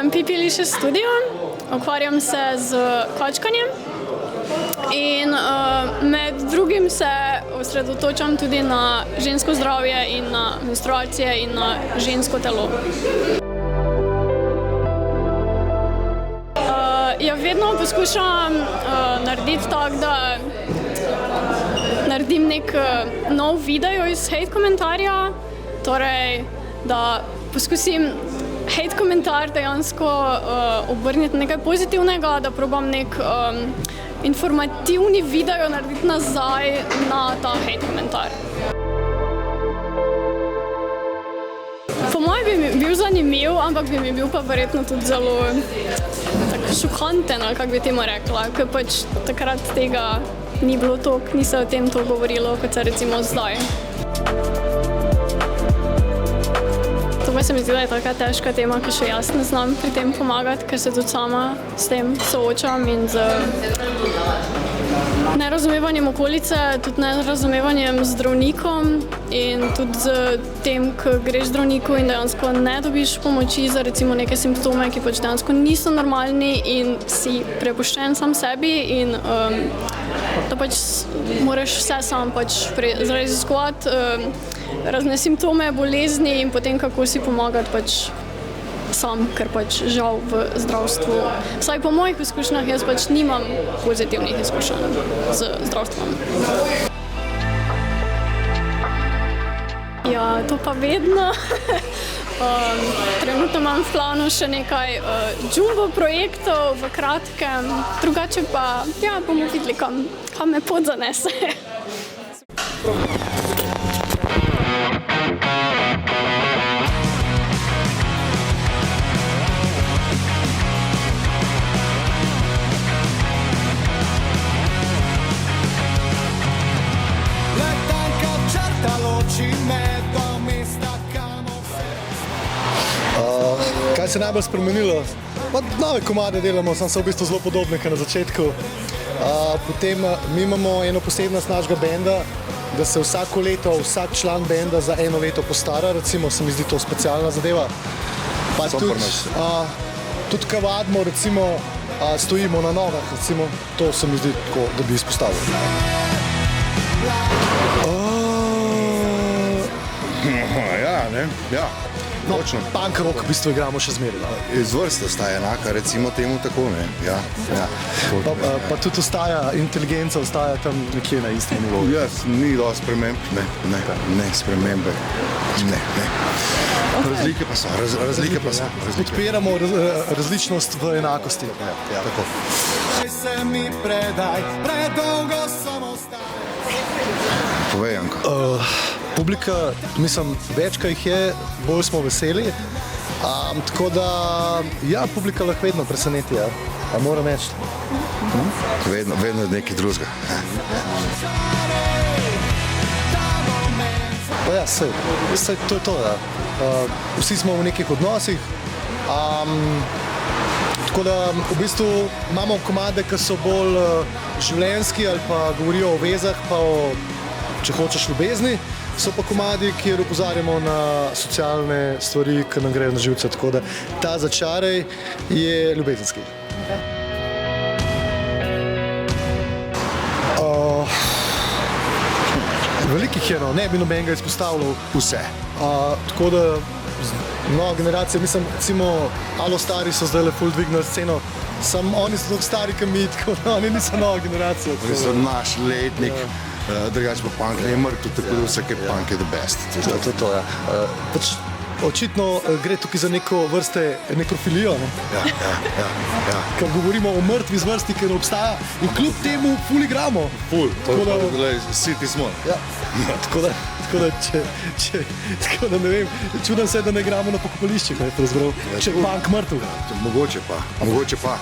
imam Pipiliše studio, ukvarjam se z kvačkanjem in med drugim se osredotočam tudi na žensko zdravje in na menstruacije in na žensko telo. Ja, vedno poskušam narediti tako, da naredim nek nov video iz hate komentarja, torej da poskusim hate komentar dejansko obrniti nekaj pozitivnega, da probam nek informativni video narediti nazaj na ta hate komentar. Po mojem bi mi bil zanimiv, ampak bi mi bil pa verjetno tudi zelo šokanten, ali kako bi temu rekla, ker pač takrat tega ni bilo toliko, ni se o tem toliko govorilo, kot se recimo zdaj. To pa se mi zdi, da je taka težka tema, ki še jaz ne znam pri tem pomagati, ker se tudi sama s tem soočam in z nerazumevanjem okolice, tudi nerazumevanjem zdravnikom in tudi z tem, ko greš zdravniku in dejansko ne dobiš pomoči za recimo neke simptome, ki pač dejansko niso normalni in si prepuščen sam sebi in da pač moraš vse sam pač raziskovati razne simptome, bolezni in potem kako si pomagati pač sam, ker pač žal v zdravstvu, vsaj po mojih izkušnjah, jaz pač nimam pozitivnih izkušenj z zdravstvom. Ja, to pa vedno. Trenutno imam v planu še nekaj jumbo projektov v kratkem, drugače pa ja, bomo videli, kam me pot zanese. Kaj se je najbolj spremenilo? Nove komade delamo, so v bistvu zelo podobne, kot na začetku. Potem mi imamo eno posebnost našega benda, da se vsako leto vsak član benda za eno leto postara, recimo, se mi zdi to specialna zadeva. Pa tudi ko vadimo, recimo, stojimo na nogah, recimo, to se mi zdi tako, da bi izpostavil. Ja, ne, ja. No, punk rock v bistvu igramo še zmeraj. Izvrst ostaja enaka, recimo temu tako, ne. Ja, ja. Pa tudi ostaja, inteligenca ostaja tam nekje na istem nivoju. Ja, ni dosti sprememb, ne spremembe, ne. Razlike pa so, Podpiramo različnost v enakosti. Ja, tako. Povej, Janko. Publika, mislim, več, kaj jih je, bolj smo veseli. Tako da, ja, publika lahko vedno preseneti, ja. Moram reči. Vedno je nekaj drugega. Pa ja, sej, to je to, ja. Vsi smo v nekih odnosih. Tako da, v bistvu imamo komade, ki so bolj življenjski ali pa govorijo o vezah, pa o, če hočeš, ljubezni. So pa komadi, kjer opozarjamo na socialne stvari, ki nam grejo na živce, tako da ta Začaraj je ljubezenski. Velikih je, no, ne bi nobenega izpostavljal vse. Tako da nova generacija, mislim, recimo Alo Stari so zdaj ful dvignili sceno, samo oni so tako stari, kot mi, tako da oni niso nova generacija. Oni so naš letnik. Drugače pa punk je mrtev, tako da vsake punk je the best. To, ja. Pač očitno gre tukaj za neko vrste nekrofilijo, ne? Ja. Ker govorimo o mrtvi zvrsti, ki ne obstaja in kljub temu ful igramo. Ful, siti smo. Ja, tako da ne vem, čudam se, da ne igramo na pokopališčih, če je punk mrtev. Mogoče pa.